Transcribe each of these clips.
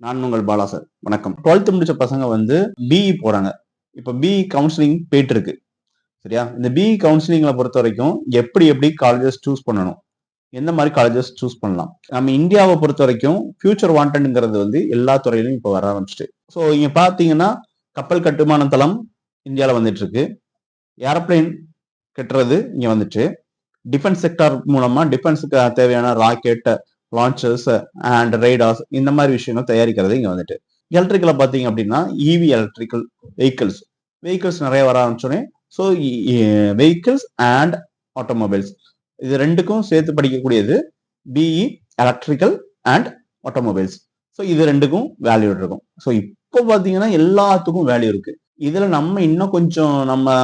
நான் உங்கள் பாலா சார். வணக்கம். 12th முடிச்ச பசங்க வந்து பிஇ போறாங்க. இப்ப பிஇ கவுன்சிலிங் போயிட்டு இருக்கு. சரியா? இந்த பிஇ கவுன்சிலிங்ல பொறுத்தவரைக்கும் எப்படி காலேஜஸ் சூஸ் பண்ணணும்? எந்த மாரி காலேஜஸ் சூஸ் பண்ணலாம்? நம்ம இந்தியாவ பொறுத்தவரைக்கும் ஃபியூச்சர் வாண்டட்ங்கிறது வந்து எல்லா துறையிலும் இப்ப வர ஆரம்பிச்சுட்டு. ஸோ இங்க பார்த்தீங்கன்னா, கப்பல் கட்டுமான தளம் இந்தியால வந்துட்டு இருக்கு. ஏரோப்ளேன் கட்டுறது இங்க வந்துச்சு. டிஃபென்ஸ் செக்டார் மூலமா டிஃபென்ஸ்க்கு தேவையான ராக்கெட், லான்ச்சர்ஸ் அண்ட் ரேடார்ஸ் இந்த மாதிரி விஷயங்கள் தயாரிக்கிறது இங்க வந்துட்டு. எலக்ட்ரிக்கல பாத்தீங்க அப்படின்னா இவி எலக்ட்ரிக்கல் வெஹிக்கிள்ஸ் நிறைய வர ஆரம்பிச்சோடனே ஸோ வெஹிக்கிள்ஸ் அண்ட் ஆட்டோமொபைல்ஸ் இது ரெண்டுக்கும் சேர்த்து படிக்கக்கூடியது BE electrical and automobiles. So இது ரெண்டுக்கும் வேல்யூ இருக்கும். ஸோ இப்போ பாத்தீங்கன்னா எல்லாத்துக்கும் வேல்யூ இருக்கு. இதுல நம்ம இன்னும் கொஞ்சம் நம்ம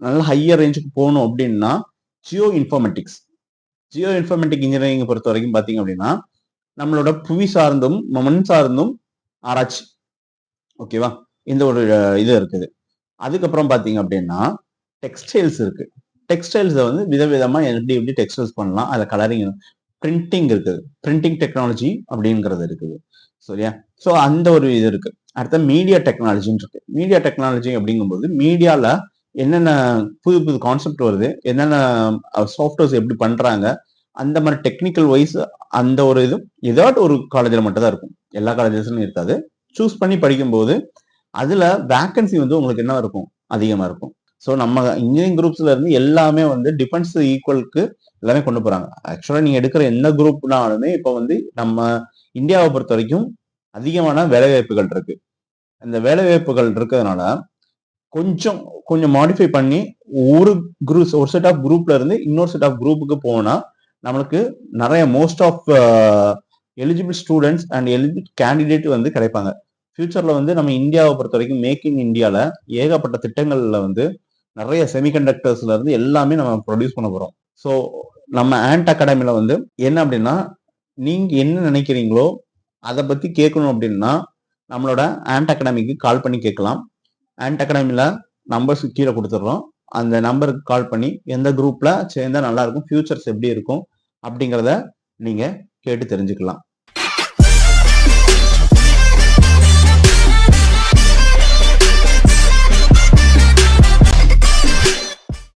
நல்ல ஹையர் ரேஞ்சுக்கு போகணும் அப்படின்னா ஜியோ இன்ஃபர்மேட்டிக் இன்ஜினியரிங் பொறுத்த வரைக்கும் பாத்தீங்க அப்படின்னா நம்மளோட புவி சார்ந்தும் மண் சார்ந்தும் ஆராய்ச்சி. ஓகேவா? இந்த ஒரு இது இருக்குது. அதுக்கப்புறம் பாத்தீங்க அப்படின்னா டெக்ஸ்டைல்ஸ் இருக்கு. டெக்ஸ்டைல்ஸ் வந்து விதவிதமா எப்படி டெக்ஸ்டைல்ஸ் பண்ணலாம், அதுல கலரிங், பிரிண்டிங் இருக்குது, பிரிண்டிங் டெக்னாலஜி அப்படிங்கிறது இருக்குது. சரியா? ஸோ அந்த ஒரு இது இருக்கு. அடுத்த மீடியா டெக்னாலஜின்னு இருக்கு. மீடியா டெக்னாலஜி அப்படிங்கும்போது மீடியால என்னென்ன புது கான்செப்ட் வருது, என்னென்ன சாஃப்ட்வேர்ஸ் எப்படி பண்றாங்க, அந்த மாதிரி டெக்னிக்கல் வைஸ் அந்த ஒரு இது ஏதாவது ஒரு காலேஜில் மட்டும் தான் இருக்கும். எல்லா காலேஜஸ்லும் இருக்காது. சூஸ் பண்ணி படிக்கும்போது அதுல வேக்கன்சி வந்து உங்களுக்கு என்ன இருக்கும், அதிகமா இருக்கும். ஸோ நம்ம இன்ஜினியரிங் குரூப்ஸ்ல இருந்து எல்லாமே வந்து டிஃபென்ஸ் ஈக்குவலுக்கு எல்லாமே கொண்டு போறாங்க. ஆக்சுவலா நீங்க எடுக்கிற என்ன குரூப்னாலுமே இப்போ வந்து நம்ம இந்தியாவை பொறுத்த வரைக்கும் அதிகமான வேலைவாய்ப்புகள் இருக்கு. இந்த வேலைவாய்ப்புகள் இருக்கிறதுனால கொஞ்சம் கொஞ்சம் மாடிஃபை பண்ணி ஒரு செட் ஆஃப் குரூப்ல இருந்து இன்னொரு செட் ஆஃப் குரூப்புக்கு போனா நம்மளுக்கு நிறைய most of eligible students and eligible candidate வந்து கிடைப்பாங்க. ஃபியூச்சர்ல வந்து நம்ம இந்தியாவை பொறுத்த வரைக்கும் மேக் இன் இந்தியால ஏகப்பட்ட திட்டங்கள்ல வந்து நிறைய செமிகண்டக்டர்ஸ்ல இருந்து எல்லாமே நம்ம ப்ரொடியூஸ் பண்ண போறோம். ஸோ நம்ம ஆண்ட் அகாடமில வந்து என்ன அப்படின்னா நீங்க என்ன நினைக்கிறீங்களோ அதை பத்தி கேட்கணும் அப்படின்னா நம்மளோட ஆண்ட் அகாடமிக்கு கால் பண்ணி கேட்கலாம். ஆண்ட் அகாடமில நம்பர்ஸ் கீழே கொடுத்துட்றோம். அந்த நம்பருக்கு கால் பண்ணி எந்த குரூப்ல சேர்ந்தா நல்லா இருக்கும், ஃபியூச்சர்ஸ் எப்படி இருக்கும் அப்படிங்கிறத நீங்க கேட்டு தெரிஞ்சுக்கலாம்.